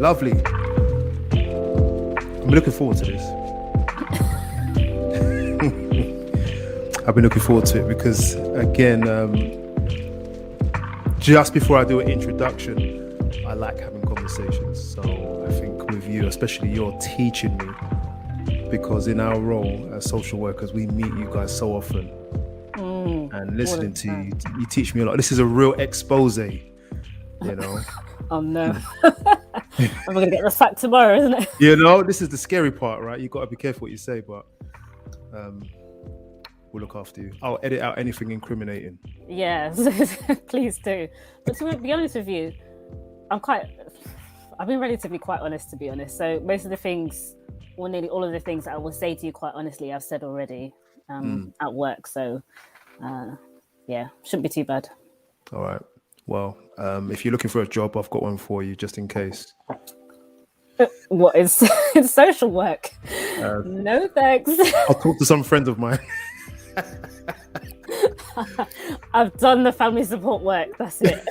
Lovely. I'm looking forward to this. I've been looking forward to it because, again, just before I do an introduction, I like having conversations. So I think with you, especially, you're teaching me, because in our role as social workers, we meet you guys so often. And listening to you, you teach me a lot. This is a real expose, you know. Oh no. I'm gonna get the sack tomorrow, isn't it? You know, this is the scary part, right? You got to be careful what you say, but we'll look after you. I'll edit out anything incriminating. Yes, please do. But to be honest with you, I've been ready to be quite honest, to be honest. So most of the things, or nearly all of the things that I will say to you quite honestly, I've said already at work. So yeah, shouldn't be too bad. All right. Well, if you're looking for a job, I've got one for you just in case. What is it's social work? No thanks. I'll talk to some friends of mine. I've done the family support work. That's it.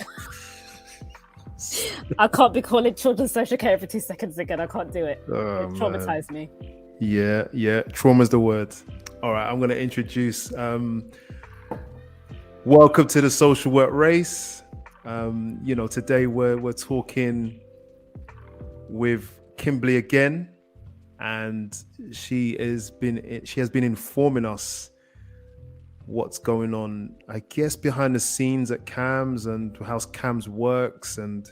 I can't be calling children's social care for 2 seconds again. I can't do it. It traumatized me. Yeah. Trauma's the word. All right. I'm going to introduce. Welcome to the social work race. Today we're talking with Kimberly again, and she has been informing us what's going on, I guess, behind the scenes at CAMHS and how CAMHS works, and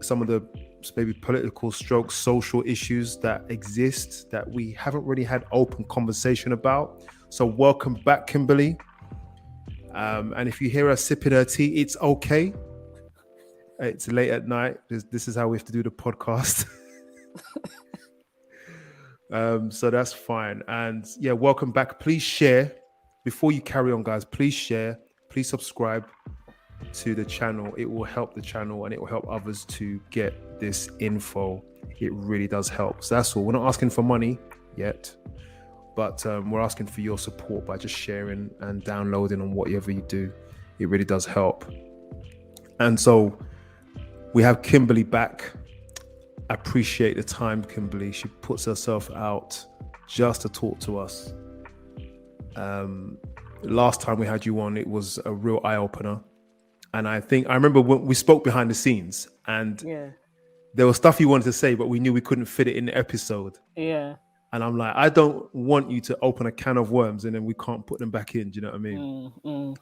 some of the maybe political stroke social issues that exist that we haven't really had open conversation about. So welcome back, Kimberly. And if you hear her sipping her tea, it's okay. It's late at night. This is how we have to do the podcast. So that's fine. And yeah, welcome back. Please share. Before you carry on, guys, please share. Please subscribe to the channel. It will help the channel and it will help others to get this info. It really does help. So that's all. We're not asking for money yet, but we're asking for your support by just sharing and downloading on whatever you do. It really does help. And so we have Kimberly back. I appreciate the time, Kimberly. She puts herself out just to talk to us. Last time we had you on, it was a real eye-opener. And I remember when we spoke behind the scenes, and there was stuff you wanted to say, but we knew we couldn't fit it in the episode. Yeah. And I'm like, I don't want you to open a can of worms and then we can't put them back in. Do you know what I mean?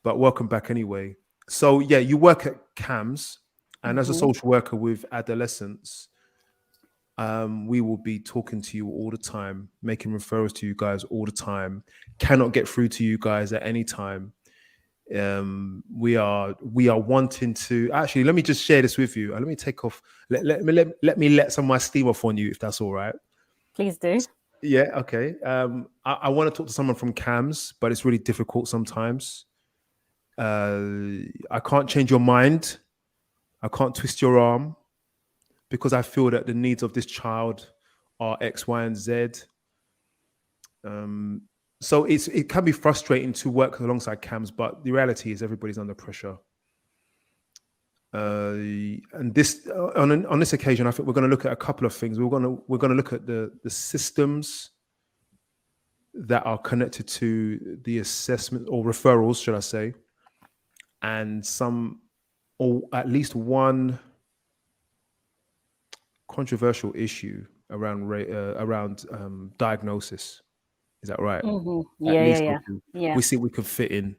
But welcome back anyway. So yeah, you work at CAMHS, and as a social worker with adolescents, we will be talking to you all the time, making referrals to you guys all the time. Cannot get through to you guys at any time. We are wanting to actually. Let me just share this with you. Let me take off. Let me let some of my steam off on you, if that's all right. Please do. Yeah, okay. I want to talk to someone from CAMHS, but it's really difficult sometimes. I can't change your mind. I can't twist your arm, because I feel that the needs of this child are X, Y, and Z. So it can be frustrating to work alongside CAMHS, but the reality is everybody's under pressure. And this on this occasion, I think we're going to look at a couple of things. We're going to look at the systems that are connected to the assessment or referrals, should I say, and some, or at least one controversial issue around diagnosis. Is that right? Yeah. We see we could fit in.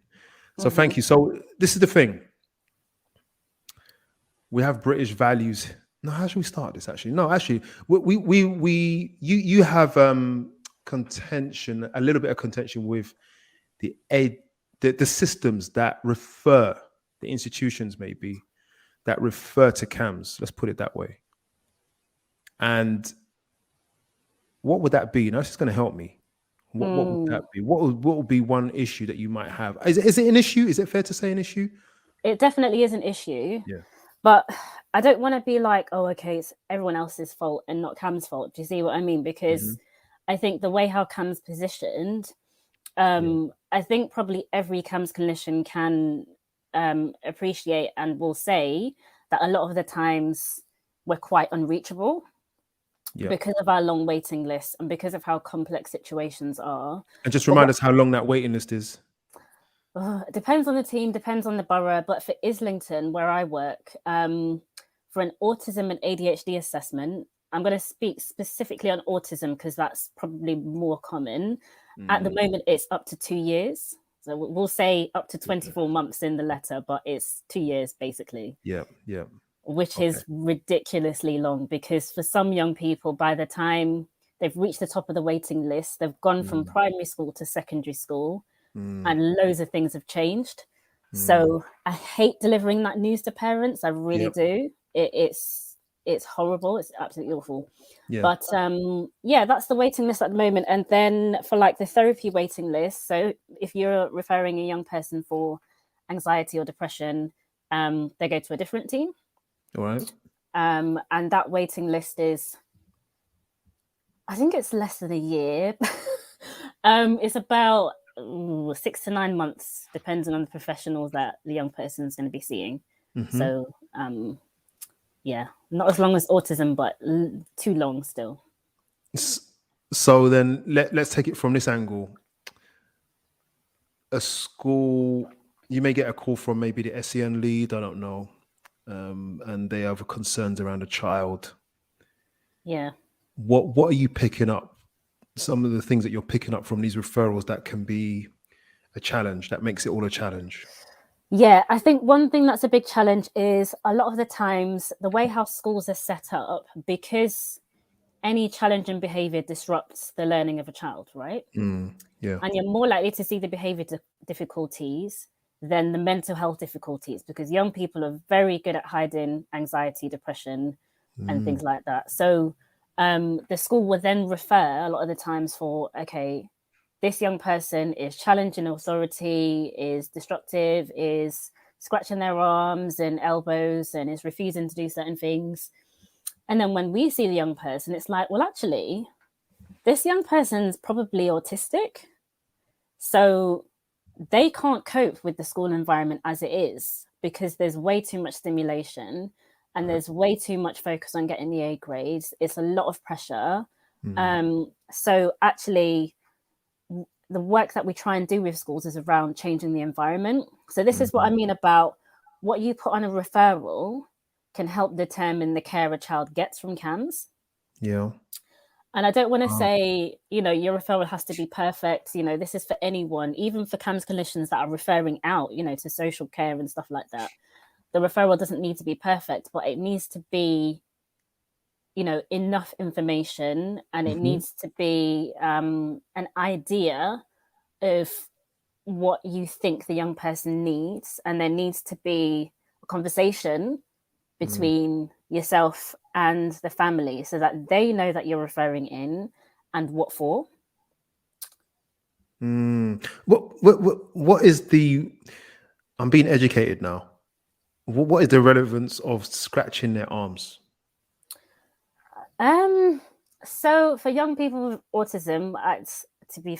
So thank you. So this is the thing. We have British values. No, how should we start this? Actually, no. Actually, you have contention, a little bit of contention with the systems that refer, the institutions maybe that refer to CAMHS. Let's put it that way. And what would that be? You know, it's just going to help me. What would that be? What would be one issue that you might have? Is it an issue? Is it fair to say an issue? It definitely is an issue. Yeah. But I don't want to be like, oh, okay, it's everyone else's fault and not CAMHS' fault. Do you see what I mean? Because I think the way how CAMHS positioned, I think probably every CAMHS clinician can appreciate and will say that a lot of the times we're quite unreachable Yeah. because of our long waiting lists and because of how complex situations are. And just remind us how long that waiting list is. It depends on the team, depends on the borough. But for Islington, where I work, for an autism and ADHD assessment, I'm going to speak specifically on autism because that's probably more common. At the moment, it's up to 2 years. So we'll say up to 24 months in the letter, but it's 2 years basically. Yeah. Which is ridiculously long, because for some young people, by the time they've reached the top of the waiting list, they've gone from primary school to secondary school, and loads of things have changed. So I hate delivering that news to parents. I really do. It's horrible. It's absolutely awful. Yeah. But that's the waiting list at the moment. And then for like the therapy waiting list, so if you're referring a young person for anxiety or depression, they go to a different team. All right. And that waiting list is, I think it's less than a year. It's about 6 to 9 months, depending on the professionals that the young person is going to be seeing. So, not as long as autism, but too long still. So then let's take it from this angle. A school, you may get a call from maybe the SEN lead, I don't know, and they have concerns around a child. Yeah. What are you picking up? Some of the things that you're picking up from these referrals that can be a challenge, that makes it all a challenge. Yeah, I think one thing that's a big challenge is a lot of the times the way how schools are set up, because any challenging behavior disrupts the learning of a child, right? Yeah. And you're more likely to see the behavior difficulties than the mental health difficulties, because young people are very good at hiding anxiety, depression, and things like that. So the school will then refer a lot of the times for, okay, this young person is challenging authority, is destructive, is scratching their arms and elbows, and is refusing to do certain things. And then when we see the young person, it's like, well, actually, this young person's probably autistic. So they can't cope with the school environment as it is, because there's way too much stimulation and there's way too much focus on getting the A grades. It's a lot of pressure. So actually, the work that we try and do with schools is around changing the environment. So this is what I mean about what you put on a referral can help determine the care a child gets from CAMHS. Yeah. And I don't want to say, your referral has to be perfect. This is for anyone, even for CAMHS clinicians that are referring out, to social care and stuff like that. The referral doesn't need to be perfect, but it needs to be, enough information, and it needs to be an idea of what you think the young person needs. And there needs to be a conversation between yourself and the family so that they know that you're referring in and what for. What is the, I'm being educated now. What is the relevance of scratching their arms? So for young people with autism, to be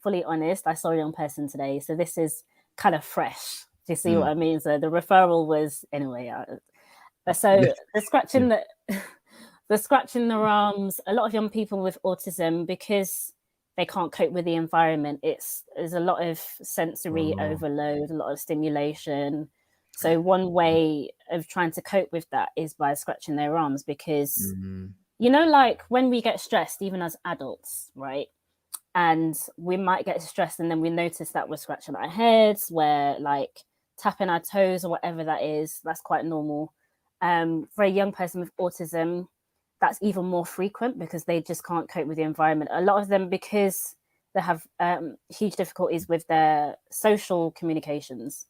fully honest, I saw a young person today, so this is kind of fresh. Do you see what I mean? So the referral was anyway. So the scratching the scratching their arms. A lot of young people with autism, because they can't cope with the environment, there's a lot of sensory overload, a lot of stimulation. So one way of trying to cope with that is by scratching their arms, because like when we get stressed, even as adults, right? And we might get stressed and then we notice that we're scratching our heads, we're like tapping our toes or whatever that is. That's quite normal. For a young person with autism, that's even more frequent because they just can't cope with the environment. A lot of them, because they have huge difficulties with their social communications.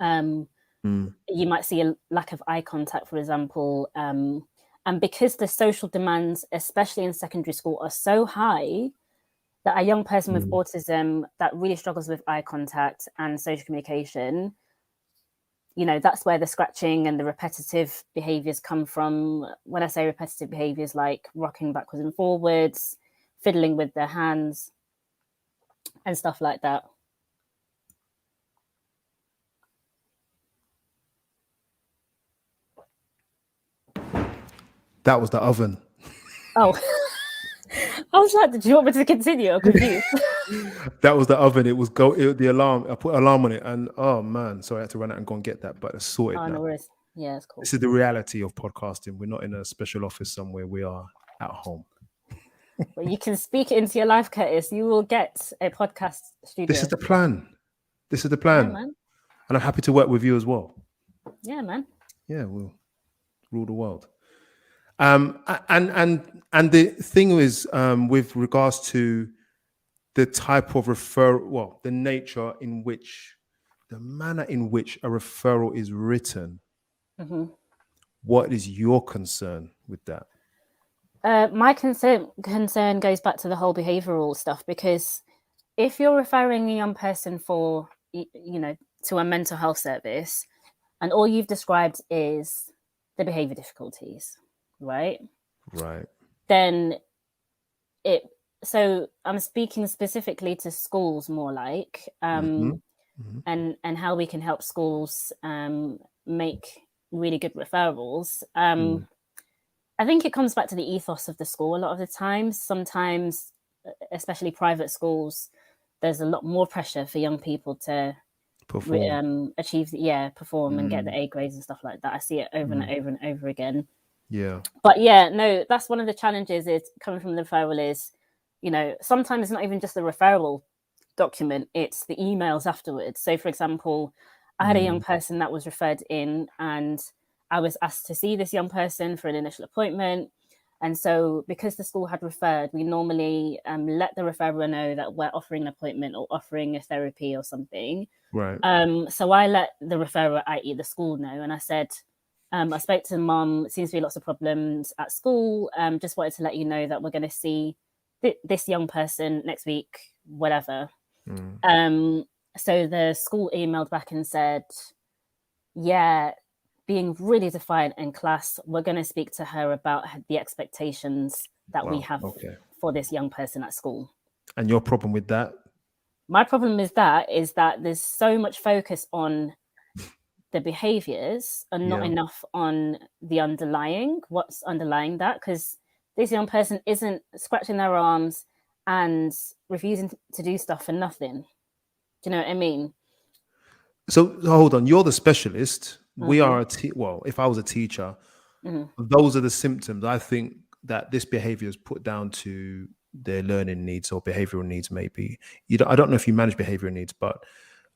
You might see a lack of eye contact, for example. And because the social demands, especially in secondary school, are so high, that a young person with autism that really struggles with eye contact and social communication, that's where the scratching and the repetitive behaviors come from. When I say repetitive behaviors, like rocking backwards and forwards, fiddling with their hands, and stuff like that. That was the oven. Oh, I was like, did you want me to continue? I'm confused. That was the oven. The alarm. I put an alarm on it, and oh man, so I had to run out and go and get that. But it's sorted Oh, no now. worries. Yeah, it's cool. This is the reality of podcasting. We're not in a special office somewhere. We are at home. Well, you can speak it into your life, Curtis. You will get a podcast studio. This is the plan. This is the Yeah, plan, man. and I'm happy to work with you as well. Yeah, man. Yeah, we'll rule the world. And the thing is, with regards to the type of referral, well, the nature in which, the manner in which a referral is written, what is your concern with that? My concern goes back to the whole behavioural stuff, because if you're referring a young person for, to a mental health service, and all you've described is the behaviour difficulties, right? Right. Then so I'm speaking specifically to schools more like, and how we can help schools make really good referrals. I think it comes back to the ethos of the school a lot of the time. Sometimes, especially private schools, there's a lot more pressure for young people to Perform. perform and get the A grades and stuff like that. I see it over and over and over again. Yeah. But yeah, no, that's one of the challenges is coming from the referral is, sometimes it's not even just the referral document, it's the emails afterwards. So for example, I had a young person that was referred in, and I was asked to see this young person for an initial appointment. And so because the school had referred, we normally let the referrer know that we're offering an appointment or offering a therapy or something. Right. So I let the referrer, i.e. the school, know. And I said, I spoke to mum, seems to be lots of problems at school. Just wanted to let you know that we're going to see this young person next week, whatever. So the school emailed back and said, yeah, being really defiant in class, we're going to speak to her about the expectations that we have for this young person at school. And your problem with that? My problem is that there's so much focus on the behaviors and not enough on the what's underlying that, because this young person isn't scratching their arms and refusing to do stuff for nothing. Do you know what I mean? So hold on, you're the specialist. We are if I was a teacher, those are the symptoms. I think that this behavior is put down to their learning needs or behavioral needs. Maybe I don't know if you manage behavioral needs, but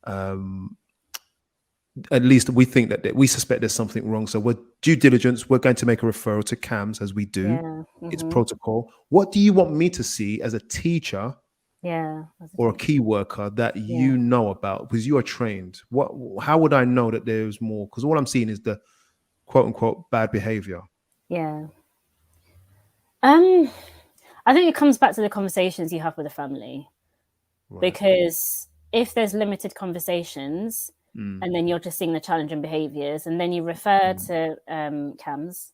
at least we think that we suspect there's something wrong. So we're due diligence. We're going to make a referral to CAMHS as we do. Yeah. It's protocol. What do you want me to see as a teacher? Or a key worker that you know about, because you are trained? How would I know that there's more? Because all I'm seeing is the quote unquote bad behavior. Yeah. I think it comes back to the conversations you have with the family. Right. Because if there's limited conversations and then you're just seeing the challenging behaviors and then you refer to CAMHS,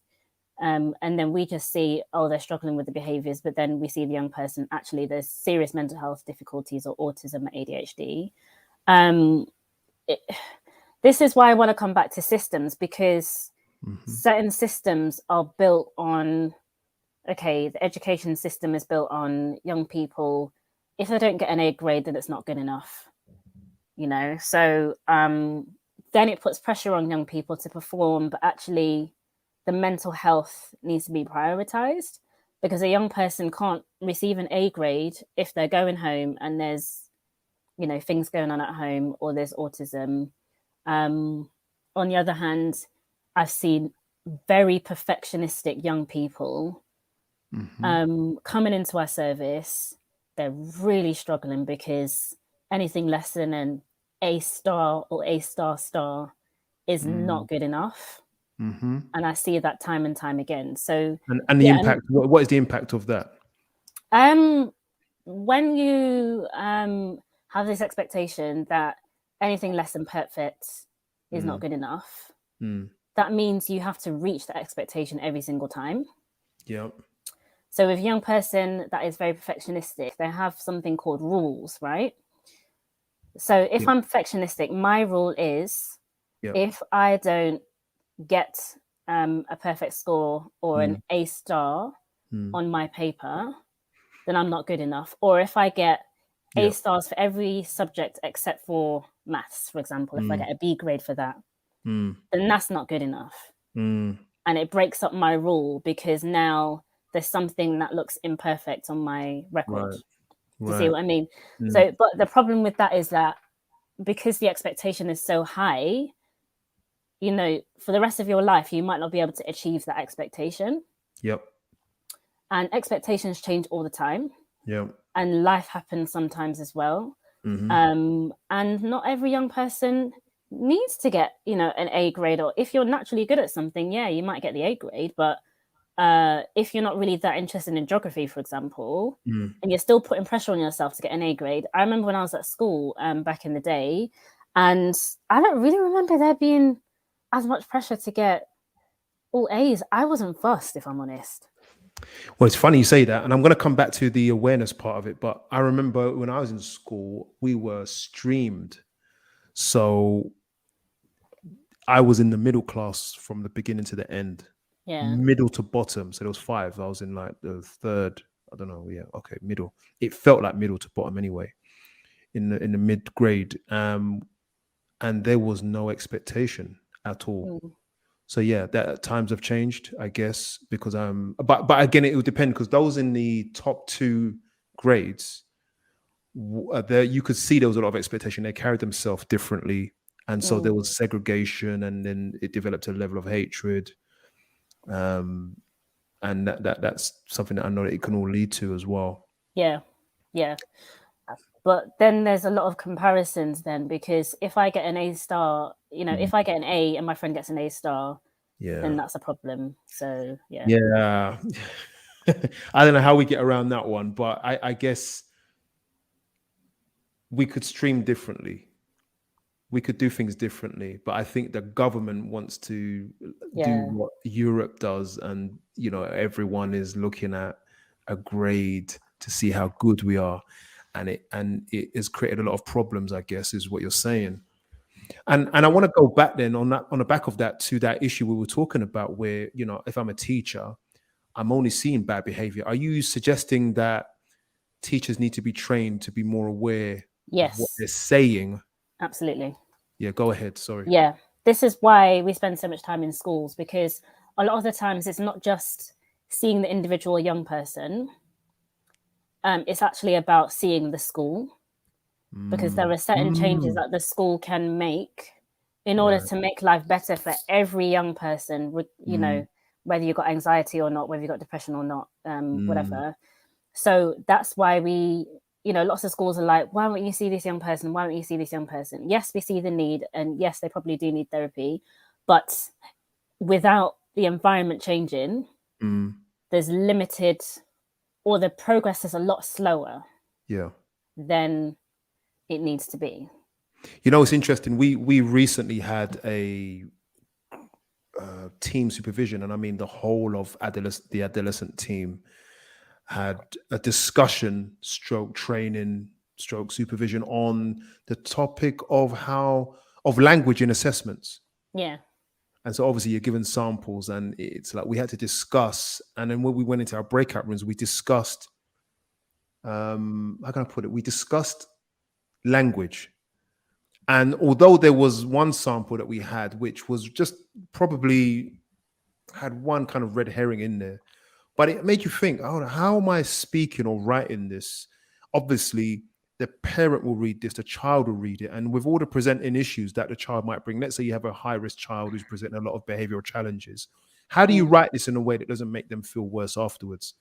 and then we just see, they're struggling with the behaviors, but then we see the young person, actually there's serious mental health difficulties or autism or ADHD. This is why I want to come back to systems, because certain systems are built on, the education system is built on young people. If they don't get an A grade, then it's not good enough, So then it puts pressure on young people to perform, but actually the mental health needs to be prioritized, because a young person can't receive an A grade if they're going home and there's, things going on at home or there's autism. On the other hand, I've seen very perfectionistic young people coming into our service. They're really struggling because anything less than an A star or A star is not good enough. And I see that time and time again. So and the impact. What is the impact of that? When you have this expectation that anything less than perfect is not good enough, that means you have to reach that expectation every single time. Yep. So with a young person that is very perfectionistic, they have something called rules, right? So if I'm perfectionistic, my rule is if I don't get a perfect score or an A star on my paper, then I'm not good enough. Or if I get A stars for every subject except for maths, for example, if I get a B grade for that, then that's not good enough. And it breaks up my rule because now there's something that looks imperfect on my record. Do you see what I mean? So, but the problem with that is that because the expectation is so high, you know, for the rest of your life, you might not be able to achieve that expectation. Yep. And expectations change all the time. Yep. And life happens sometimes as well. And not every young person needs to get, you know, an A grade. Or if you're naturally good at something, yeah, you might get the A grade. But if you're not really that interested in geography, for example, and you're still putting pressure on yourself to get an A grade. I remember when I was at school back in the day, and I don't really remember there being as much pressure to get all A's. I wasn't fussed, if I'm honest. Well, it's funny you say that, and I'm going to come back to the awareness part of it. But I remember when I was in school, we were streamed. So I was in the middle class from the beginning to the end. Yeah. Middle to bottom. So there was 5. I was in like the 3rd. I don't know. Yeah. Okay. Middle. It felt like middle to bottom anyway. In the mid grade. And there was no expectation at all. So yeah, that times have changed, I guess, because but again, it would depend, because those in the top 2 grades, there you could see there was a lot of expectation. They carried themselves differently, and so there was segregation, and then it developed a level of hatred, and that's something that I know that it can all lead to as well. Yeah. But then there's a lot of comparisons then, because if I get an A star, you know, if I get an A and my friend gets an A star, then that's a problem. So yeah. I don't know how we get around that one, but I guess we could stream differently. We could do things differently, but I think the government wants to do what Europe does, and you know, everyone is looking at a grade to see how good we are. And it has created a lot of problems, I guess, is what you're saying. And I want to go back then on the back of that to that issue we were talking about, where, you know, if I'm a teacher, I'm only seeing bad behavior. Are you suggesting that teachers need to be trained to be more aware of what they're saying? Absolutely. Yeah, go ahead. Sorry. Yeah. This is why we spend so much time in schools, because a lot of the times it's not just seeing the individual young person. It's actually about seeing the school, because there are certain changes that the school can make in order to make life better for every young person, you know, whether you've got anxiety or not, whether you've got depression or not, whatever. So that's why we, you know, lots of schools are like, why won't you see this young person? Why won't you see this young person? Yes, we see the need, and yes, they probably do need therapy, but without the environment changing, there's limited, or the progress is a lot slower than it needs to be. You know, it's interesting. We recently had a team supervision, and I mean the whole of the adolescent team had a discussion, stroke training, stroke supervision on the topic of language in assessments. Yeah. And so obviously you're given samples, and it's like we had to discuss. And then when we went into our breakout rooms, we discussed, how can I put it? We discussed language. And although there was one sample that we had, which was just probably had one kind of red herring in there, but it made you think, oh, how am I speaking or writing this? Obviously, the parent will read this, the child will read it. And with all the presenting issues that the child might bring, let's say you have a high-risk child who's presenting a lot of behavioral challenges. How do you write this in a way that doesn't make them feel worse afterwards?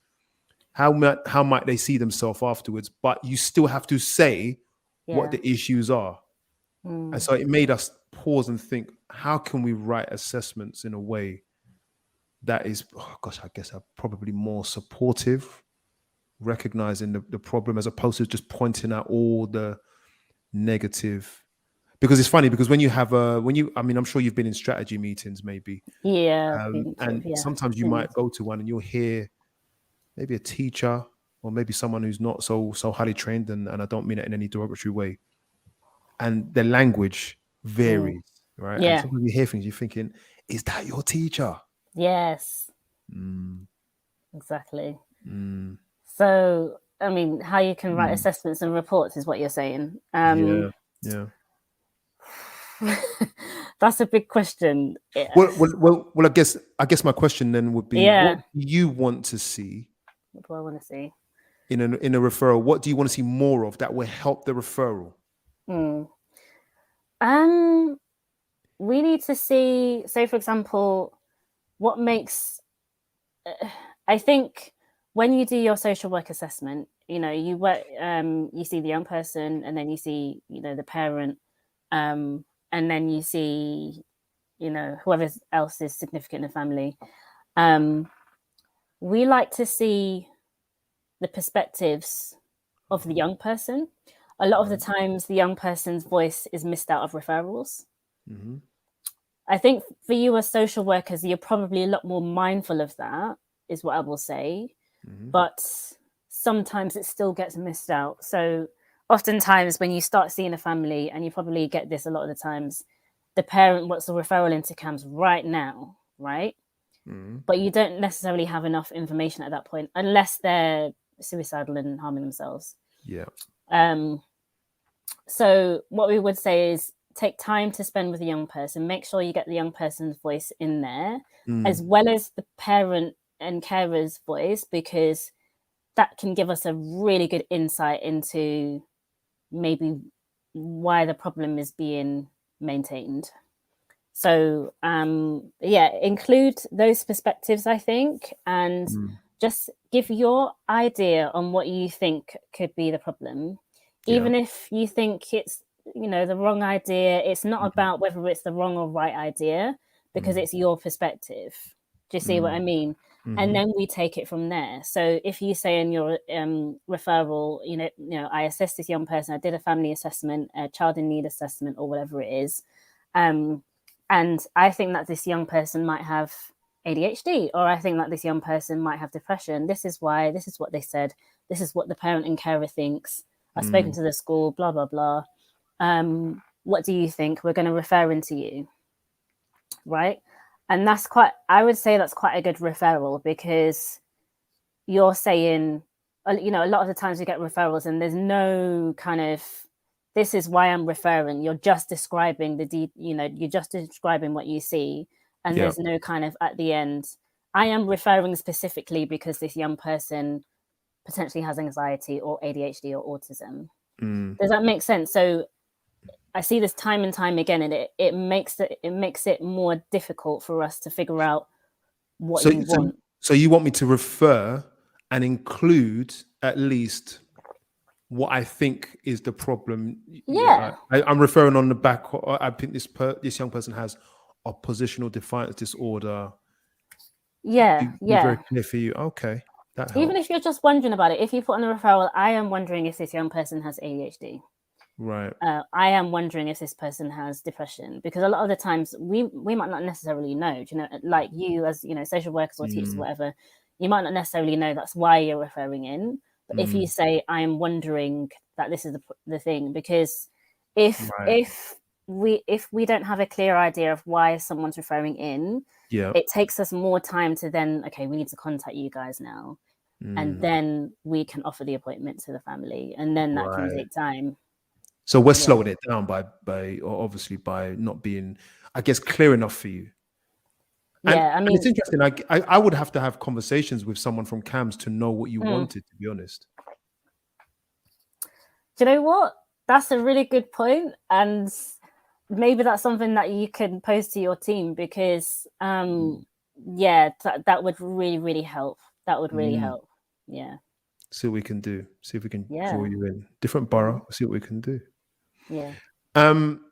How might they see themselves afterwards? But you still have to say what the issues are. And so it made us pause and think, how can we write assessments in a way that is, I guess probably more supportive, recognizing the problem, as opposed to just pointing out all the negative. Because it's funny, because when you have I'm sure you've been in strategy meetings maybe. And sometimes you might go to one and you'll hear maybe a teacher or maybe someone who's not so highly trained, and I don't mean it in any derogatory way, and the language varies, right? Yeah. And sometimes you hear things, you're thinking, is that your teacher? Yes, Mm, exactly. mm, So, I mean, how you can write mm. assessments and reports is what you're saying. Yeah, yeah. That's a big question. Yeah. Well. I guess my question then would be, what Yeah. do you want to see What do I want to see? in a referral? What do you want to see more of that will help the referral? Hmm. Um, we need to see, say, for example, what makes. I think when you do your social work assessment, you work, you see the young person, and then you see, the parent, and then you see, whoever else is significant in the family. Um, we like to see the perspectives of the young person. A lot of the Right. times, the young person's voice is missed out of referrals. Mm-hmm. I think for you as social workers, you're probably a lot more mindful of that, is what I will say. Mm-hmm. But sometimes it still gets missed out. So oftentimes when you start seeing a family, and you probably get this a lot of the times, the parent wants a referral into CAMHS right now, right? Mm-hmm. But you don't necessarily have enough information at that point, unless they're suicidal and harming themselves. Yeah. Um, so what we would say is take time to spend with a young person. Make sure you get the young person's voice in there, as Mm. well as the parent and carer's voice, because that can give us a really good insight into maybe why the problem is being maintained. So yeah, include those perspectives, I think, and Mm. just give your idea on what you think could be the problem. Yeah. Even if you think it's, the wrong idea, it's not Mm. about whether it's the wrong or right idea, because Mm. it's your perspective. Do you see what I Mm. mean? And Mm-hmm. then we take it from there. So if you say in your referral, I assessed this young person, I did a family assessment, a child in need assessment, or whatever it is, um, and I think that this young person might have ADHD, or I think that this young person might have depression. This is why, this is what they said, this is what the parent and carer thinks. I've spoken Mm. to the school, blah, blah, blah. What do you think? We're going to refer into you, right? And I would say that's quite a good referral, because you're saying, a lot of the times we get referrals and there's no kind of, this is why I'm referring. You're just describing you're just describing what you see, and Yeah. there's no kind of at the end. I am referring specifically because this young person potentially has anxiety or ADHD or autism. Mm. Does that make sense? So I see this time and time again, and it makes it more difficult for us to figure out what So, you so, want. so you want me to refer and include at least what I think is the problem? Yeah, Yeah, I'm referring on the back. I think this young person has oppositional defiance disorder. yeah, Be very yeah. clear for you. Okay, that Even helps. if you're just wondering about it, if you put on a referral, I am wondering if this young person has ADHD. Right. I am wondering if this person has depression, because a lot of the times we might not necessarily know. Like you, as social workers or teachers, or Mm. whatever, you might not necessarily know that's why you're referring in. But if you Mm. say, I am wondering that this is the thing, because if Right. if we don't have a clear idea of why someone's referring in, Yeah. it takes us more time to then, okay, we need to contact you guys now, and Mm. then we can offer the appointment to the family, and then that can Right. take time. So we're Yeah. slowing it down or obviously by not being, I guess, clear enough for you. And Yeah, I and it's mean, interesting. I would have to have conversations with someone from CAMS to know what you mm, wanted. To be honest. do you know what? That's a really good point, and maybe that's something that you can pose to your team, because, Mm. yeah, that would really, really help. That would really Mm. help. Yeah, See what we can do. See if we can draw yeah, you in. Different hmm, borough. See what we can do. yeah. Um,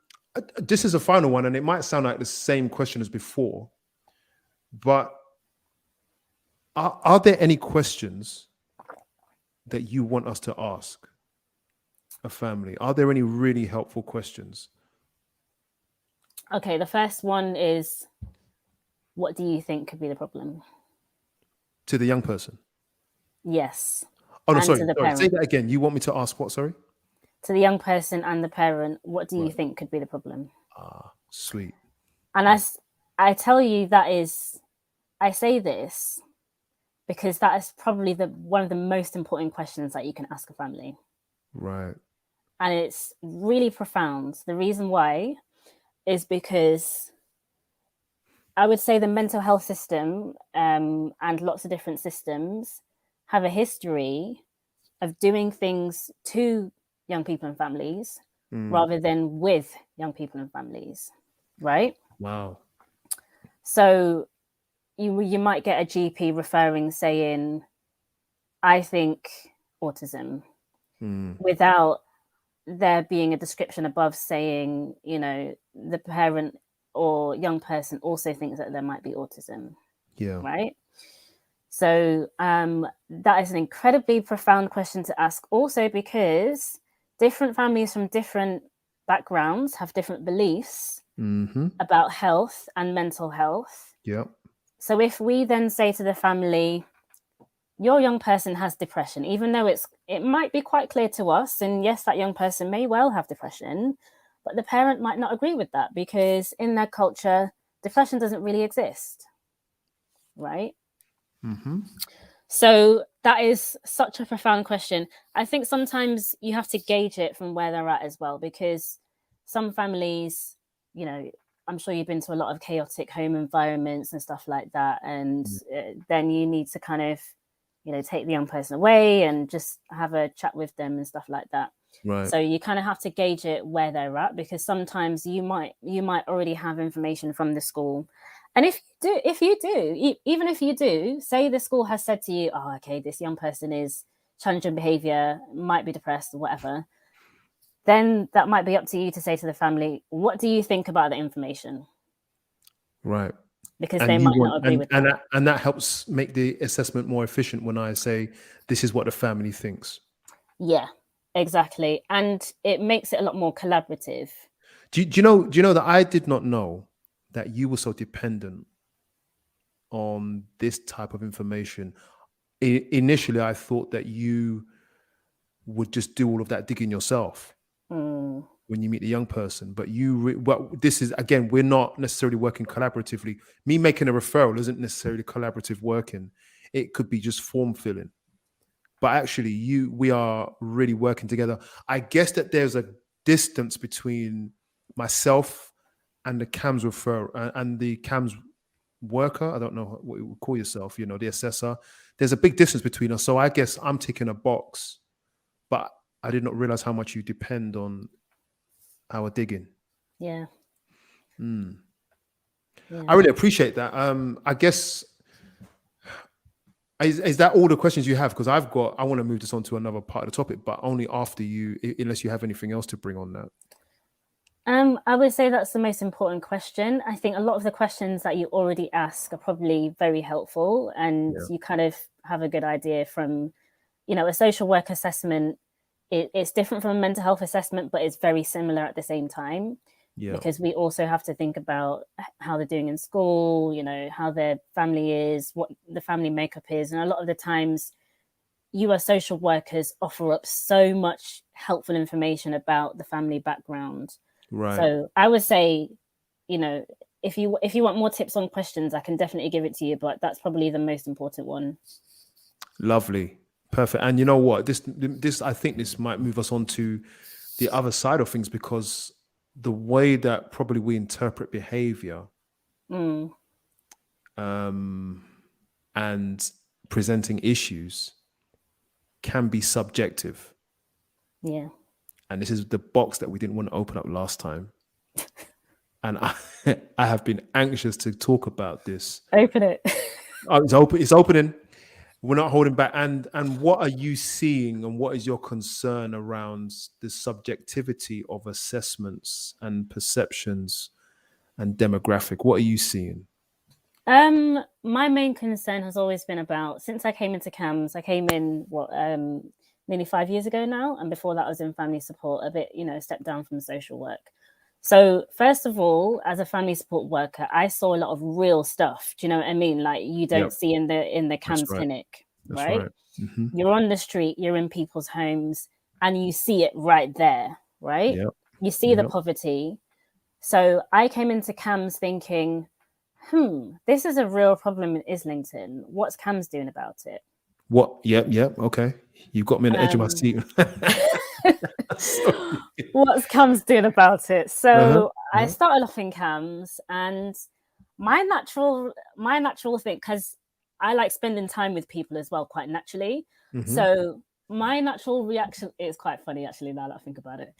this is a final one, and it might sound like the same question as before, but are there any questions that you want us to ask a family? Are there any really helpful questions Okay, the first one is, what do you think could be the problem? to the young person? Yes, Oh no, and sorry, to the sorry. Say parent. that again. You want me to ask what? Sorry. To the young person and the parent, what do you Right. think could be the problem? Ah, sweet. And I tell you, that is I say this because that is probably one of the most important questions that you can ask a family. Right. And it's really profound. The reason why is because I would say the mental health system and lots of different systems have a history of doing things to young people and families rather than with young people and families, right? Wow. So you might get a GP referring saying, I think autism, without there being a description above saying, the parent or young person also thinks that there might be autism, Yeah. right? So that is an incredibly profound question to ask, also because different families from different backgrounds have different beliefs about health and mental health. Yeah. So if we then say to the family, your young person has depression, even though it might be quite clear to us, and yes, that young person may well have depression, but the parent might not agree with that because in their culture, depression doesn't really exist, right? So that is such a profound question. I think sometimes you have to gauge it from where they're at as well, because some families, I'm sure you've been to a lot of chaotic home environments and stuff like that. And then you need to kind of, take the young person away and just have a chat with them and stuff like that. Right. So you kind of have to gauge it where they're at, because sometimes you might already have information from the school. And if you do, say the school has said to you, oh, okay, this young person is challenging behavior, might be depressed or whatever, then that might be up to you to say to the family, what do you think about the information? Right. Because they might not agree with that. And that helps make the assessment more efficient when I say, this is what the family thinks. Yeah, exactly. And it makes it a lot more collaborative. Do you know that I did not know that you were so dependent on this type of information? Initially, I thought that you would just do all of that digging yourself when you meet the young person. But this is, again, we're not necessarily working collaboratively. Me making a referral isn't necessarily collaborative working. It could be just form filling. But actually, we are really working together. I guess that there's a distance between myself and the CAMHS referral and the CAMHS worker. I don't know what you would call yourself, the assessor. There's a big distance between us. So I guess I'm ticking a box, but I did not realize how much you depend on our digging. Yeah. Yeah. I really appreciate that. I guess, is that all the questions you have? Because I want to move this on to another part of the topic, but only after you, unless you have anything else to bring on that. I would say that's the most important question. I think a lot of the questions that you already ask are probably very helpful, and you kind of have a good idea from, a social work assessment. It's different from a mental health assessment, but it's very similar at the same time. Yeah. Because we also have to think about how they're doing in school, how their family is, what the family makeup is. And a lot of the times you as social workers offer up so much helpful information about the family background. Right. So I would say, if you want more tips on questions, I can definitely give it to you, but that's probably the most important one. Lovely. Perfect. And you know what? This I think this might move us on to the other side of things, because the way that probably we interpret behavior and presenting issues can be subjective. Yeah. And this is the box that we didn't want to open up last time. And I have been anxious to talk about this. Open it. It's opening. We're not holding back. And what are you seeing, and what is your concern around the subjectivity of assessments and perceptions and demographic? What are you seeing? My main concern has always been about, since I came into CAMHS, I came in nearly 5 years ago now, and before that I was in family support, a bit, stepped down from social work. So first of all, as a family support worker, I saw a lot of real stuff. Do you know what I mean? Like you don't see in the CAMHS clinic, right? Mm-hmm. You're on the street, you're in people's homes, and you see it right there, right? You see the poverty. So I came into CAMHS thinking, This is a real problem in Islington. What's CAMHS doing about it? What? Yep. Okay. You got me on the edge of my seat. Sorry. What's CAMHS doing about it? So Uh-huh. I started off in CAMHS, and my natural thing, because I like spending time with people as well, quite naturally. Mm-hmm. So my natural reaction is quite funny, actually, now that I think about it.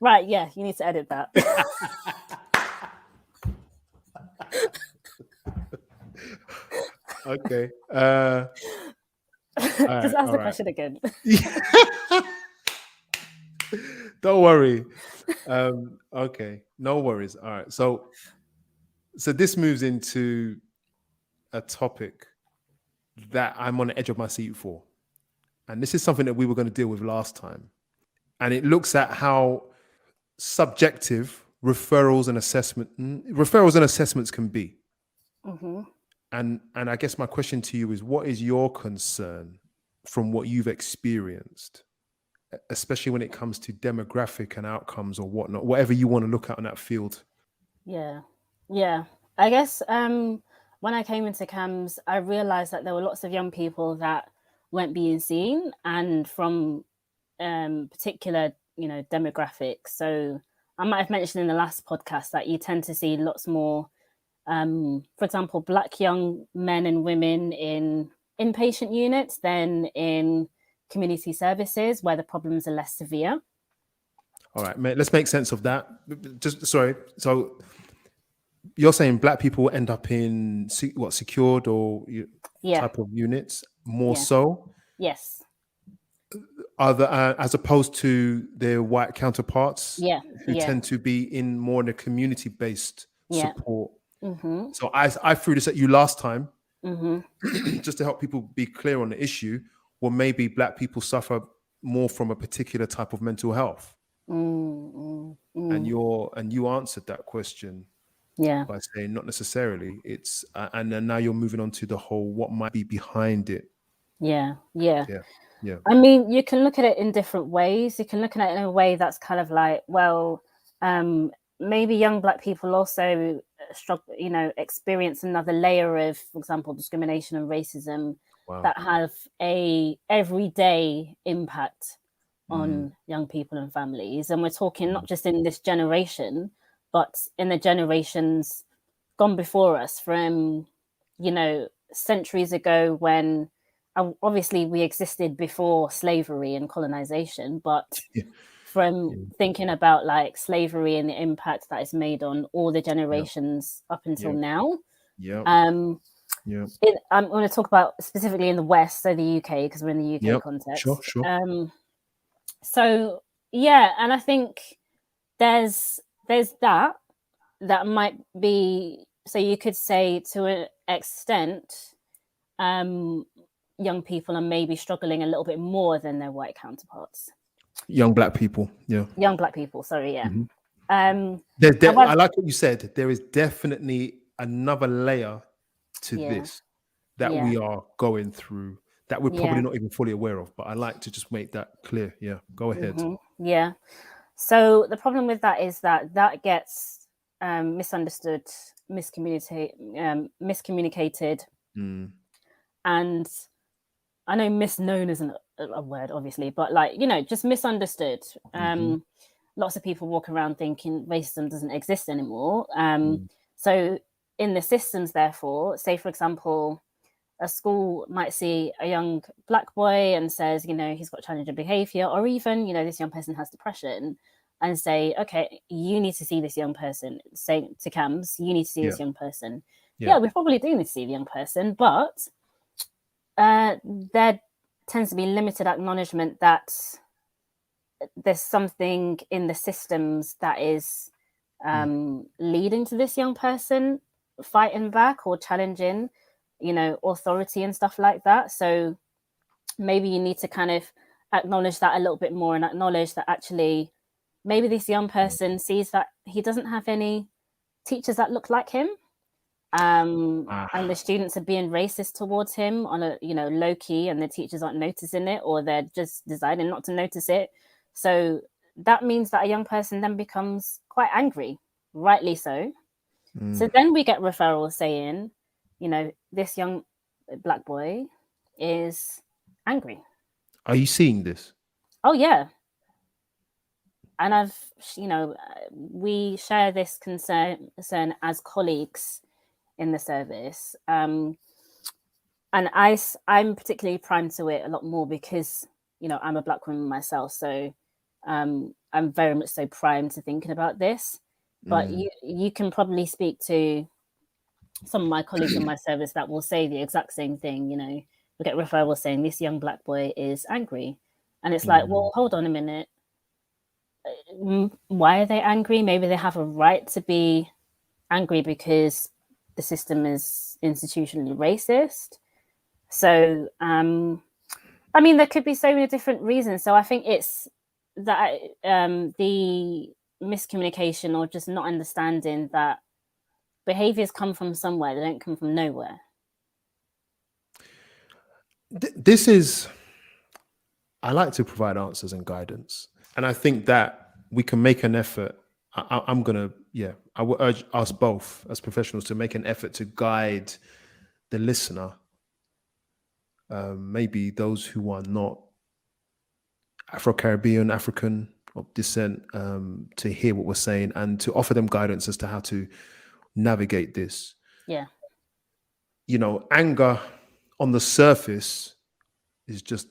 Right, yeah, you need to edit that. Okay. Just ask the question again. Don't worry. Okay, no worries. All right. So this moves into a topic that I'm on the edge of my seat for. And this is something that we were going to deal with last time. And it looks at how subjective referrals and assessments can be. Mm-hmm. And I guess my question to you is, what is your concern from what you've experienced, especially when it comes to demographic and outcomes or whatnot, whatever you want to look at in that field? Yeah. I guess when I came into CAMHS, I realized that there were lots of young people that weren't being seen, and from particular, demographics. So I might have mentioned in the last podcast that you tend to see lots more, for example, Black young men and women in inpatient units than in community services, where the problems are less severe. All right, mate, let's make sense of that. Sorry. So you're saying Black people end up in secured or type of units more so? Yes. As opposed to their white counterparts who tend to be in more in a community-based support. Mm-hmm. So I threw this at you last time, just to help people be clear on the issue. Well, maybe Black people suffer more from a particular type of mental health. And you answered that question by saying not necessarily. It's and then now you're moving on to the whole what might be behind it. Yeah. Yeah. I mean, you can look at it in different ways. You can look at it in a way that's kind of like, well, maybe young Black people also struggle, experience another layer of, for example, discrimination and racism that have a everyday impact on young people and families. And we're talking not just in this generation, but in the generations gone before us, from, centuries ago, when obviously we existed before slavery and colonization, but from thinking about like slavery and the impact that it's made on all the generations up until now. I'm going to talk about specifically in the West, so the UK, because we're in the UK context. Sure. So and I think there's that might be, so you could say to an extent, young people are maybe struggling a little bit more than their white counterparts. Young Black people, Young Black people, sorry, I like what you said. There is definitely another layer to this that we are going through that we're probably not even fully aware of. But I like to just make that clear. Yeah, go ahead. So the problem with that is that gets misunderstood, miscommunicated, and I know misknown isn't a word, obviously, but just misunderstood. Lots of people walk around thinking racism doesn't exist anymore. So in the systems, therefore, say, for example, a school might see a young Black boy and says, he's got challenging behavior, or even, this young person has depression, and say, okay, you need to see this young person. Say to CAMHS, you need to see this young person. We probably do need to see the young person, but there tends to be limited acknowledgement that there's something in the systems that is leading to this young person fighting back or challenging, authority and stuff like that. So maybe you need to kind of acknowledge that a little bit more, and acknowledge that actually maybe this young person sees that he doesn't have any teachers that look like him. And the students are being racist towards him on a, low key, and the teachers aren't noticing it, or they're just deciding not to notice it. So that means that a young person then becomes quite angry, rightly so. So then we get referrals saying, you know, this young black boy is angry. Are you seeing this? Oh yeah. And I've, you know, we share this concern as colleagues in the service. And I'm particularly prime to it a lot more because, you know, I'm a black woman myself. So I'm very much so primed to thinking about this. But you can probably speak to some of my colleagues in my service that will say the exact same thing. You know, we get referrals saying this young black boy is angry. And it's like, well, hold on a minute. Why are they angry? Maybe they have a right to be angry because the system is institutionally racist. So, I mean, there could be so many different reasons. So I think it's that the miscommunication or just not understanding that behaviors come from somewhere, they don't come from nowhere. This is, I like to provide answers and guidance. And I think that we can make an effort. I will urge us both as professionals to make an effort to guide the listener, maybe those who are not Afro-Caribbean, African of descent, to hear what we're saying and to offer them guidance as to how to navigate this. Yeah. You know, anger on the surface is just,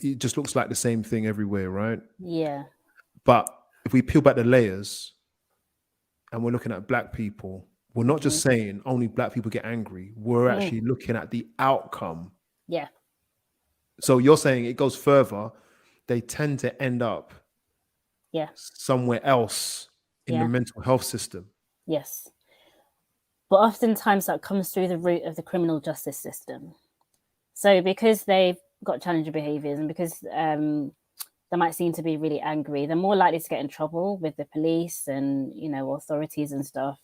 it just looks like the same thing everywhere, right? Yeah. But if we peel back the layers and we're looking at black people, we're not just saying only black people get angry. We're actually looking at the outcome. Yeah. So you're saying it goes further. They tend to end up somewhere else in the mental health system. Yes. But oftentimes that comes through the route of the criminal justice system. So because they've got challenging behaviors and because they might seem to be really angry, they're more likely to get in trouble with the police and, you know, authorities and stuff.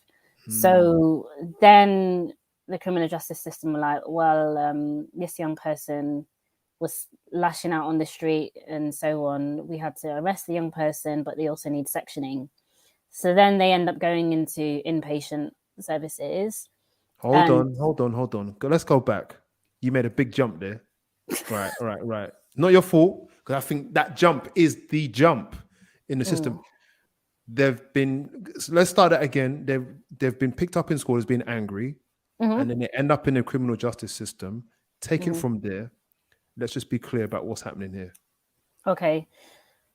So then the criminal justice system were like, well, this young person was lashing out on the street and so on. We had to arrest the young person, but they also need sectioning. So then they end up going into inpatient services. Hold on. Let's go back. You made a big jump there. Right. Not your fault, because I think that jump is the jump in the system. Let's start that again. They've been picked up in school as being angry, and then they end up in the criminal justice system. Take it from there. Let's just be clear about what's happening here. Okay.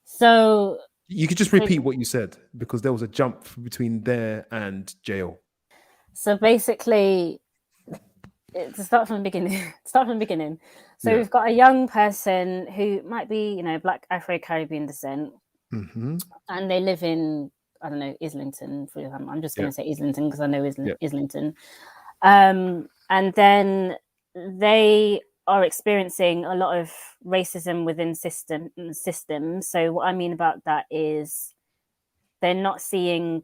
So you could just repeat what you said, because there was a jump between there and jail. So basically, to start from the beginning. So we've got a young person who might be, you know, black Afro-Caribbean descent, and they live in, I don't know, Islington. I'm just going to say Islington because I know Islington. And then they are experiencing a lot of racism within systems. So what I mean about that is they're not seeing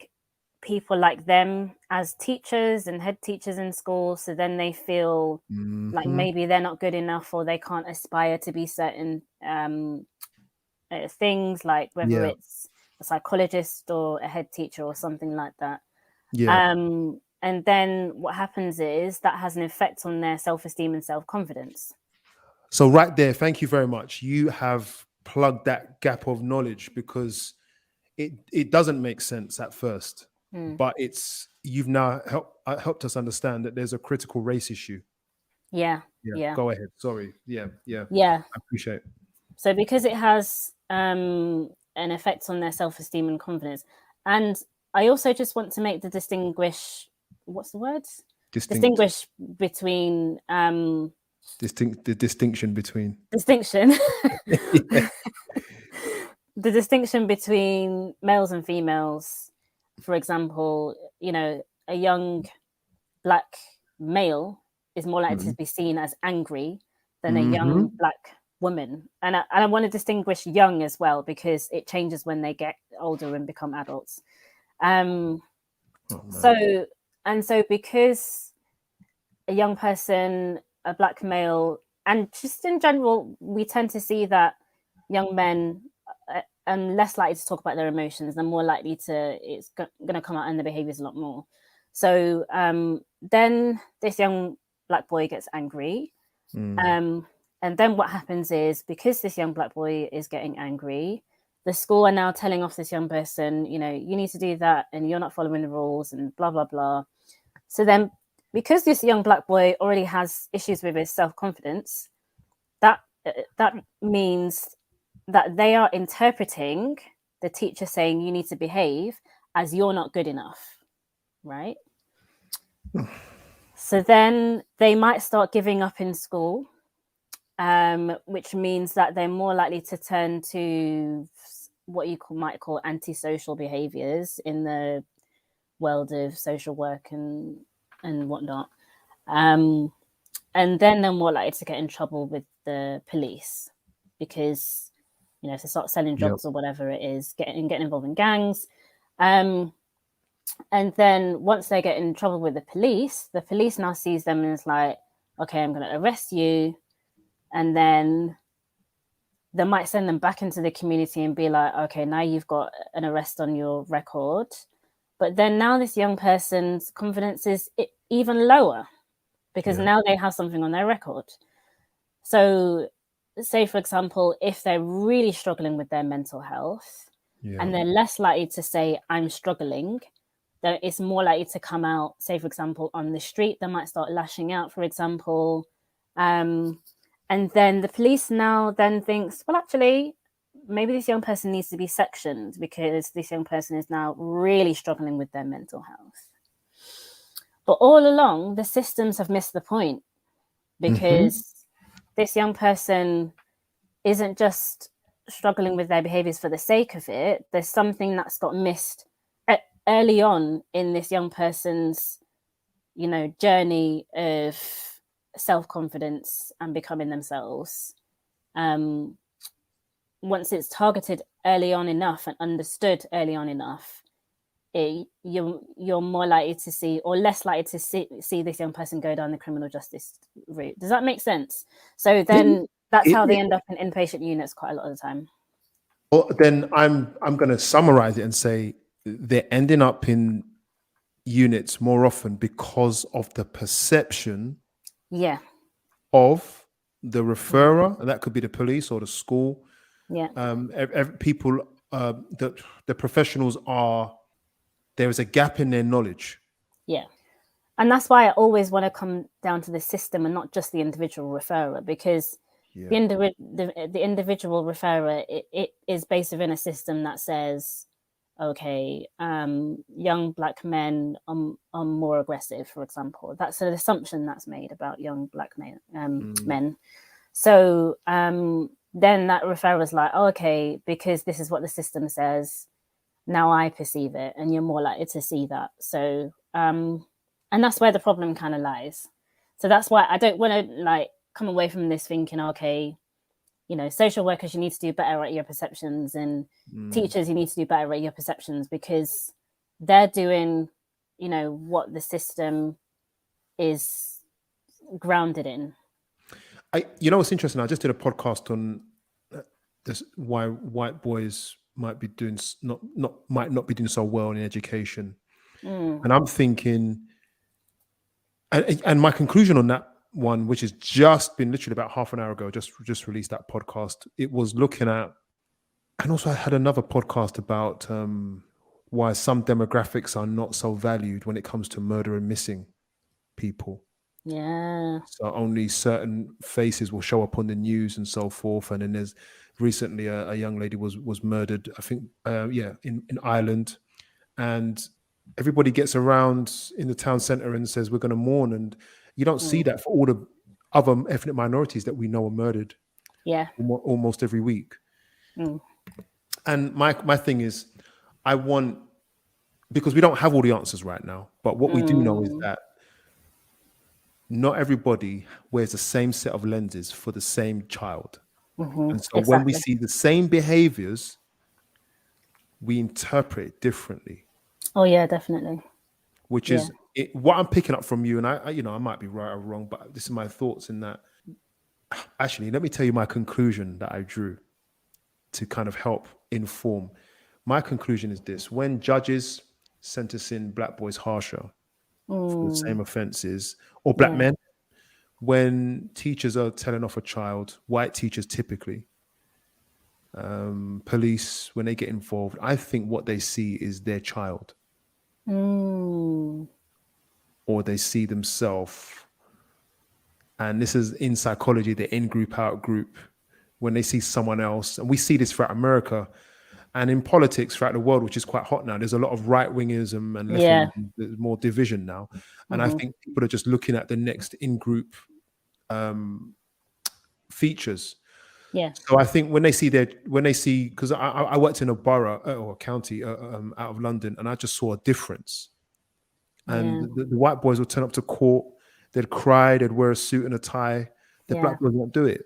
people like them as teachers and head teachers in school. So then they feel like maybe they're not good enough, or they can't aspire to be certain things, like whether it's a psychologist or a head teacher or something like that. And then what happens is that has an effect on their self-esteem and self-confidence. So right there, thank you very much. You have plugged that gap of knowledge, because it doesn't make sense at first, but you've now helped us understand that there's a critical race issue. Yeah. Go ahead. Sorry. Yeah. I appreciate it. So because it has an effect on their self-esteem and confidence. And I also just want to make the distinguish between the distinction between the distinction between males and females. For example, you know, a young black male is more likely to be seen as angry than a young black woman. And I want to distinguish young as well, because it changes when they get older and become adults. So because a young person, a black male, and just in general, we tend to see that young men are less likely to talk about their emotions. They're more likely to, it's going to come out in their behaviors a lot more. So then this young black boy gets angry. And then what happens is, because this young black boy is getting angry, the school are now telling off this young person, you need to do that and you're not following the rules and blah, blah, blah. So then, because this young black boy already has issues with his self-confidence, that means that they are interpreting the teacher saying you need to behave as you're not good enough, right? So then they might start giving up in school, which means that they're more likely to turn to what you might call antisocial behaviors in the world of social work and whatnot. And then they're more likely to get in trouble with the police because, if they start selling drugs or whatever it is, getting involved in gangs. And then once they get in trouble with the police now sees them and is like, okay, I'm going to arrest you. And then they might send them back into the community and be like, okay, now you've got an arrest on your record. But then now this young person's confidence is even lower because now they have something on their record. So say, for example, if they're really struggling with their mental health and they're less likely to say, I'm struggling, then it's more likely to come out, say, for example, on the street. They might start lashing out, for example. And then the police now then thinks, well, actually, maybe this young person needs to be sectioned because this young person is now really struggling with their mental health. But all along, the systems have missed the point because this young person isn't just struggling with their behaviors for the sake of it. There's something that's got missed early on in this young person's, journey of self-confidence and becoming themselves. Once it's targeted early on enough and understood early on enough, you're more likely to see, or less likely to see this young person go down the criminal justice route. Does that make sense? So then that's how they end up in inpatient units quite a lot of the time. Well, then I'm going to summarize it and say they're ending up in units more often because of the perception of the referrer, and that could be the police or the school. People, the professionals there is a gap in their knowledge. And that's why I always want to come down to the system and not just the individual referrer, because the individual referrer, it is based within a system that says, okay, young black men are more aggressive, for example. That's an assumption that's made about young black men. So then that referrer is like, oh, okay, because this is what the system says, now I perceive it, and you're more likely to see that. So, and that's where the problem kind of lies. So that's why I don't want to come away from this thinking, okay, social workers, you need to do better at your perceptions, and teachers, you need to do better at your perceptions, because they're doing, what the system is grounded in. What's interesting? I just did a podcast on this, why white boys might not be doing so well in education, and I'm thinking, and my conclusion on that one, which has just been literally about half an hour ago, just released that podcast. It was looking at, and also I had another podcast about why some demographics are not so valued when it comes to murder and missing people. So only certain faces will show up on the news and so forth. And then there's recently a young lady was murdered, I think, in Ireland, and everybody gets around in the town center and says we're going to mourn, and you don't see that for all the other ethnic minorities that we know are murdered almost every week. And my thing is, because we don't have all the answers right now, but what we do know is that not everybody wears the same set of lenses for the same child. And so when we see the same behaviors, we interpret it differently. Oh yeah, definitely. Which is what I'm picking up from you. And I might be right or wrong, but this is my thoughts in that. Actually, let me tell you my conclusion that I drew to kind of help inform. My conclusion is this: when judges sentencing black boys harsher, for the same offenses, or black men. When teachers are telling off a child, white teachers typically, police, when they get involved, I think what they see is their child, or they see themselves. And this is in psychology, the in group, out group. When they see someone else, and we see this throughout America and in politics throughout the world, which is quite hot now. There's a lot of right-wingism and left-wingism. There's more division now. And I think people are just looking at the next in-group features. Yeah. So I think when they see, because I worked in a borough or a county out of London, and I just saw a difference. And the white boys would turn up to court, they'd cry, they'd wear a suit and a tie. The black boys won't do it.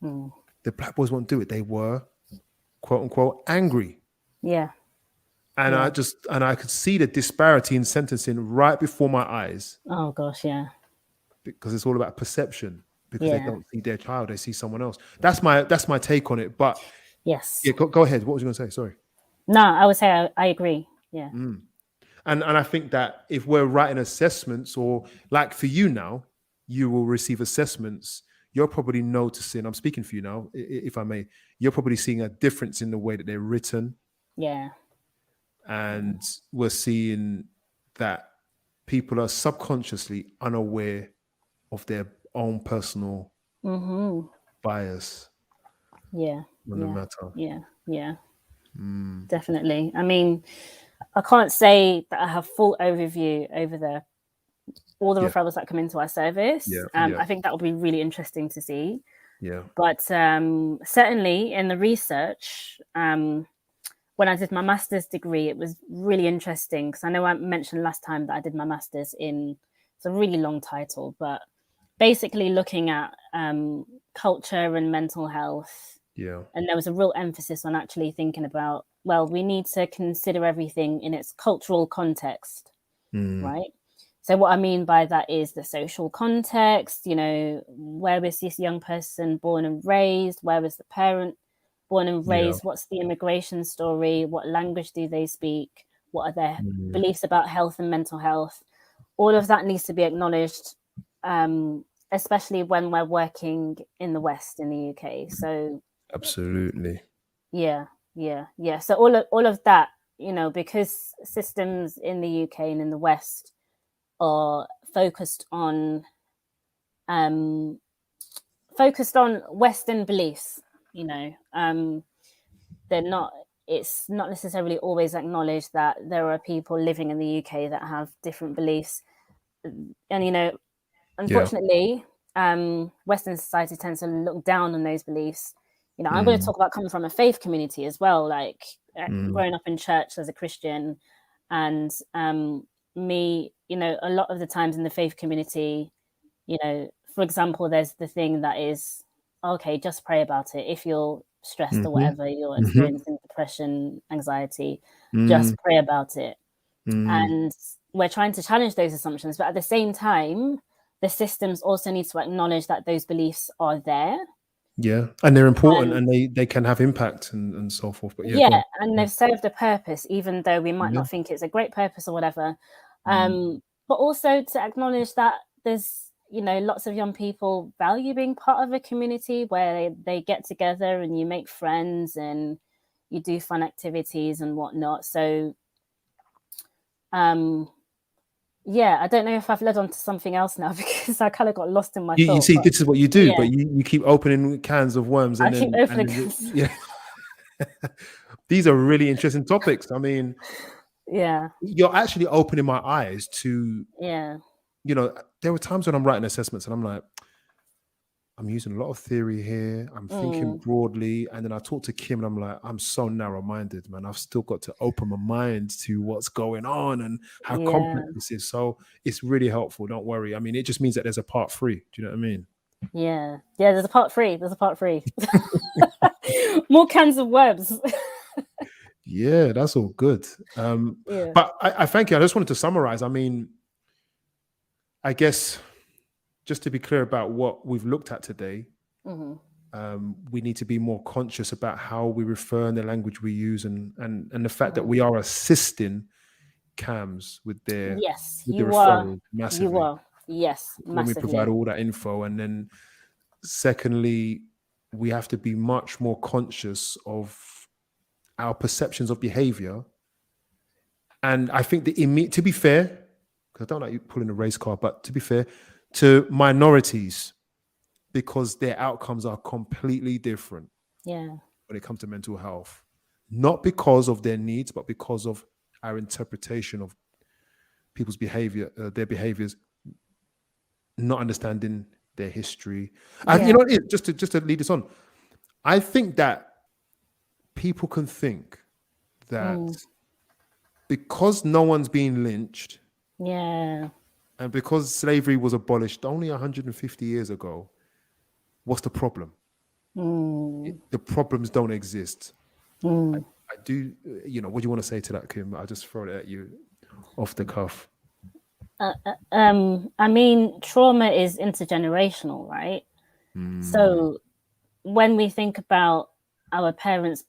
The black boys won't do it. They were, quote unquote, angry. And I could see the disparity in sentencing right before my eyes. Oh gosh, yeah. Because it's all about perception. Because they don't see their child, they see someone else. That's my take on it. But go ahead. What was you going to say? Sorry. No, I would say I agree. Yeah. And I think that if we're writing assessments, or like for you now, you will receive assessments. You're probably noticing, I'm speaking for you now, if I may, you're probably seeing a difference in the way that they're written. Yeah. And we're seeing that people are subconsciously unaware of their own personal bias. On the matter. Yeah. Definitely. I mean, I can't say that I have full overview over all the referrals that come into our service. I think that will be really interesting to see. But certainly in the research, when I did my master's degree, it was really interesting, because I know I mentioned last time that I did my master's in, it's a really long title, but basically looking at culture and mental health. And there was a real emphasis on actually thinking about, well, we need to consider everything in its cultural context, right? So what I mean by that is the social context, where was this young person born and raised? Where was the parent born and raised? What's the immigration story? What language do they speak? What are their beliefs about health and mental health? All of that needs to be acknowledged, especially when we're working in the West, in the UK. So absolutely. Yeah. So all of that, because systems in the UK and in the West are focused on Western beliefs, it's not necessarily always acknowledged that there are people living in the UK that have different beliefs. And, unfortunately, Western society tends to look down on those beliefs. I'm going to talk about coming from a faith community as well, like growing up in church as a Christian, and me, a lot of the times in the faith community, for example, there's the thing that is, okay, just pray about it. If you're stressed or whatever, you're experiencing depression, anxiety, just pray about it. And we're trying to challenge those assumptions, but at the same time, the systems also need to acknowledge that those beliefs are there. And they're important, and they can have impact and so forth. But and they've served a purpose, even though we might not think it's a great purpose or whatever. But also to acknowledge that there's, lots of young people value being part of a community where they get together and you make friends and you do fun activities and whatnot. So, I don't know if I've led on to something else now, because I kind of got lost in my thoughts. You see, this is what you do, but you keep opening cans of worms. I keep opening cans. These are really interesting topics. I mean, Yeah. You're actually opening my eyes to, yeah. You know, there were times when I'm writing assessments and I'm like, I'm using a lot of theory here. I'm thinking broadly. And then I talk to Kim and I'm like, I'm so narrow-minded, man. I've still got to open my mind to what's going on and how complex this is. So it's really helpful. Don't worry. I mean, it just means that there's a part 3. Do you know what I mean? Yeah. Yeah, there's a part 3. There's a part 3. More cans of worms. Yeah, that's all good. But I thank you. I just wanted to summarize. I mean, I guess just to be clear about what we've looked at today, we need to be more conscious about how we refer and the language we use, and the fact that we are assisting CAMHS with the Yes, you are. referrals You massively are. Yes, when we provide massively. all that info. And then secondly, we have to be much more conscious of our perceptions of behavior. And I think to be fair, because I don't like you pulling a race car, but to be fair to minorities, because their outcomes are completely different Yeah. when it comes to mental health, not because of their needs, but because of our interpretation of people's behavior, their behaviors, not understanding their history. And Yeah. just to lead us on, I think that people can think that Mm. because no one's being lynched Yeah. and because slavery was abolished only 150 years ago, what's the problem? Mm. The problems don't exist. Mm. I do, what do you want to say to that, Kim? I'll just throw it at you off the cuff. I mean, trauma is intergenerational, right? So when we think about our parents,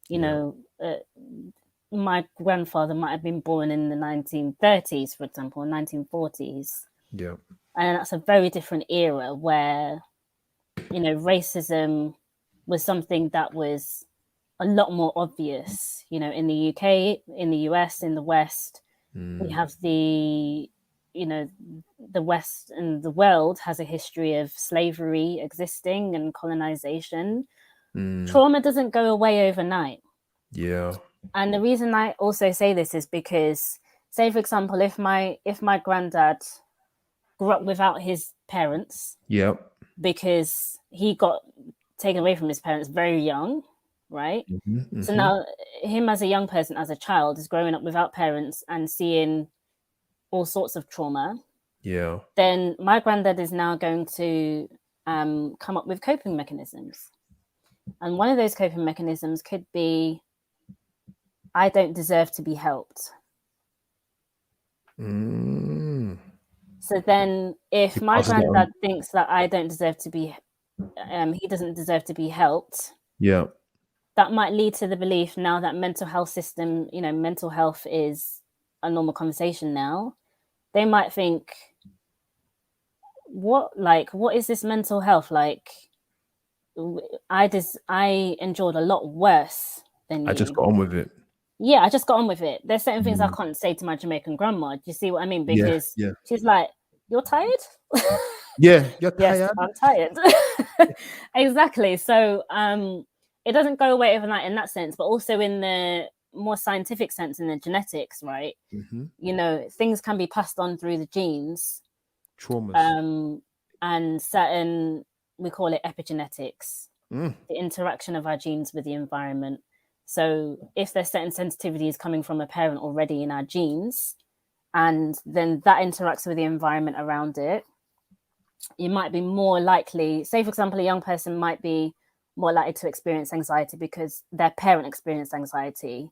Yeah. My grandfather might have been born in the 1930s, for example, 1940s. Yeah. And that's a very different era where, racism was something that was a lot more obvious, in the UK, in the US, in the West. We have the West and the world has a history of slavery existing and colonization. Trauma doesn't go away overnight. Yeah. And the reason I also say this is because, say for example, if my granddad grew up without his parents Yeah. because he got taken away from his parents very young, right? So now him as a young person, as a child, is growing up without parents and seeing all sorts of trauma. Yeah. Then my granddad is now going to come up with coping mechanisms. And one of those coping mechanisms could be, I don't deserve to be helped. So then if my granddad thinks that I don't deserve to be, he doesn't deserve to be helped, Yeah. that might lead to the belief now that mental health is a normal conversation now. They might think, what is this mental health? Like, I endured a lot worse than I just you. got on with it. Yeah, I just got on with it. There's certain things I can't say to my Jamaican grandma. Do you see what I mean? Yeah. Because Yeah. she's like, "You're tired?" Yeah. You're Yes, tired. I'm tired. Exactly. So it doesn't go away overnight in that sense, but also in the more scientific sense, in the genetics, right? Things can be passed on through the genes. Traumas. And certain, we call it epigenetics, the interaction of our genes with the environment. So if there's certain sensitivities coming from a parent already in our genes, and then that interacts with the environment around it, you might be more likely, say for example, a young person might be more likely to experience anxiety because their parent experienced anxiety,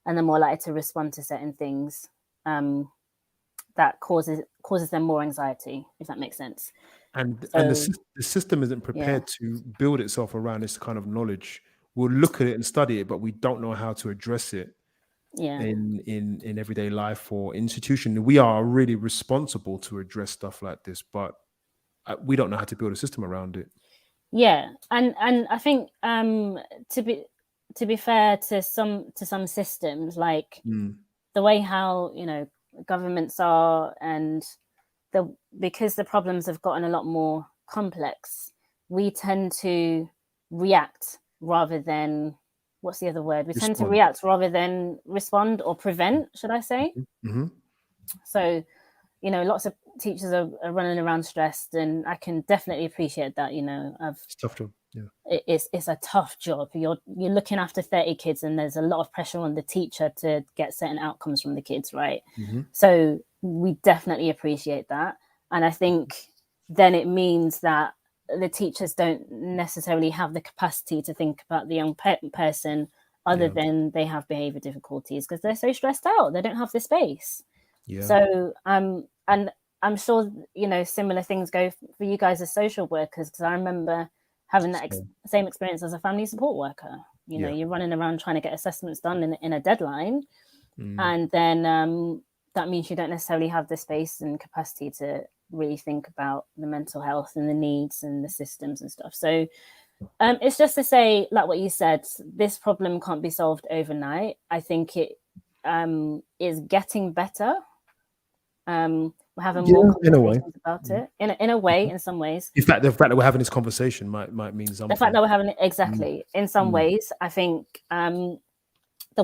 and they're more likely to respond to certain things that causes them more anxiety, if that makes sense. And So, the system isn't prepared to build itself around this kind of knowledge. We'll look at it and study it, but we don't know how to address it in everyday life or institution. We are really responsible to address stuff like this, but we don't know how to build a system around it. Yeah, and I think to be fair to some systems, like the way how governments are, and because the problems have gotten a lot more complex, we tend to react rather than, what's the other word? We tend to react rather than respond or prevent, should I say? So, lots of teachers are running around stressed, and I can definitely appreciate that. It's a tough job. Yeah, it's a tough job. You're looking after 30 kids, and there's a lot of pressure on the teacher to get certain outcomes from the kids, right? So we definitely appreciate that, and I think then it means that the teachers don't necessarily have the capacity to think about the young person other than they have behavior difficulties because they're so stressed out. They don't have the space. Yeah. So and I'm sure similar things go for you guys as social workers, because I remember having that same experience as a family support worker. You're running around trying to get assessments done in a deadline, And then that means you don't necessarily have the space and capacity to really think about the mental health and the needs and the systems and stuff. So it's just to say, like what you said, this problem can't be solved overnight. I think it is getting better. We're having more conversations about it. In a way, in some ways. In fact, the fact that we're having this conversation might mean something. The fact that we're having it, exactly. In some ways, I think the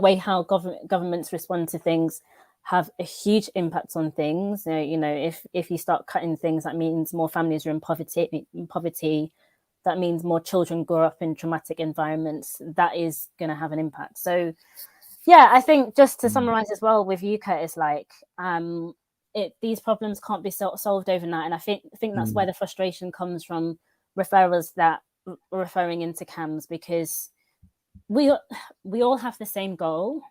way how governments respond to things have a huge impact on things. You know, if you start cutting things, that means more families are in poverty. That means more children grow up in traumatic environments. That is going to have an impact. So, yeah, I think just to summarize as well with you, Curtis, like these problems can't be solved overnight, and I think that's where the frustration comes from referrers that are referring into CAMHS, because we all have the same goal.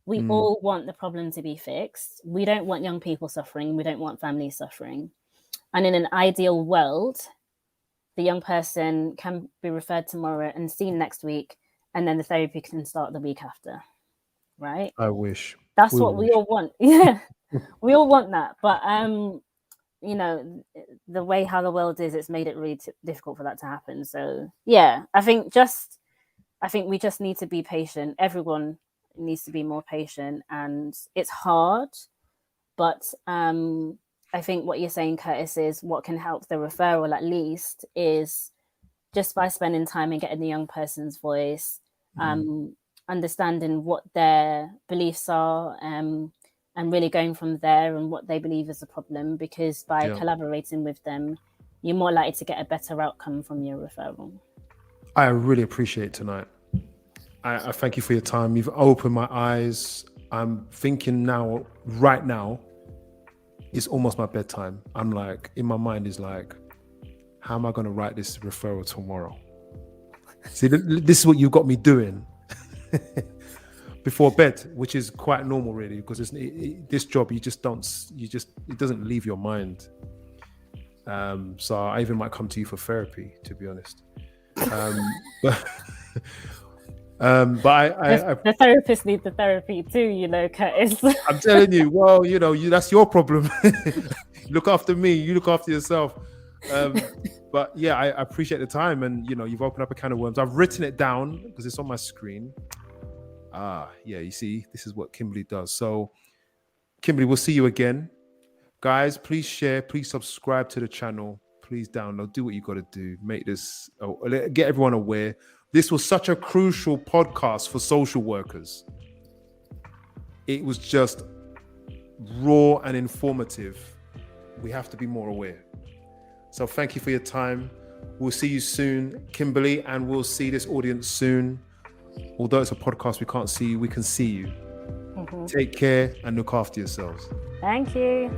We all want the problem to be fixed. We don't want young people suffering. We don't want families suffering. And in an ideal world, the young person can be referred tomorrow and seen next week, and then the therapy can start the week after, right? I wish. That's what we all want. Yeah, we all want that. But, you know, the way how the world is, it's made it really difficult for that to happen. So, yeah, I think we just need to be patient. Everyone needs to be more patient, and it's hard, but I think what you're saying, Curtis, is what can help the referral at least is just by spending time and getting the young person's voice, understanding what their beliefs are, and really going from there and what they believe is a problem, because by collaborating with them, you're more likely to get a better outcome from your referral. I really appreciate tonight. I thank you for your time. You've opened my eyes. I'm thinking now, right now, it's almost my bedtime. I'm like, in my mind is like, how am I going to write this referral tomorrow? See, this is what you got me doing before bed, which is quite normal really, because this job, it doesn't leave your mind. So I even might come to you for therapy, to be honest. But the therapists need the therapy too, you know, Curtis. I'm telling you, well, you know, that's your problem. Look after me, you look after yourself. But yeah, I appreciate the time, and you know, you've opened up a can of worms. I've written it down because it's on my screen. Yeah, you see, this is what Kimberly does. So Kimberly, we'll see you again. Guys, please share, please subscribe to the channel, please download, do what you got to do, make this, get everyone aware. This was such a crucial podcast for social workers. It was just raw and informative. We have to be more aware. So thank you for your time. We'll see you soon, Kimberly, and we'll see this audience soon. Although it's a podcast, we can't see you, we can see you. Take care and look after yourselves. Thank you.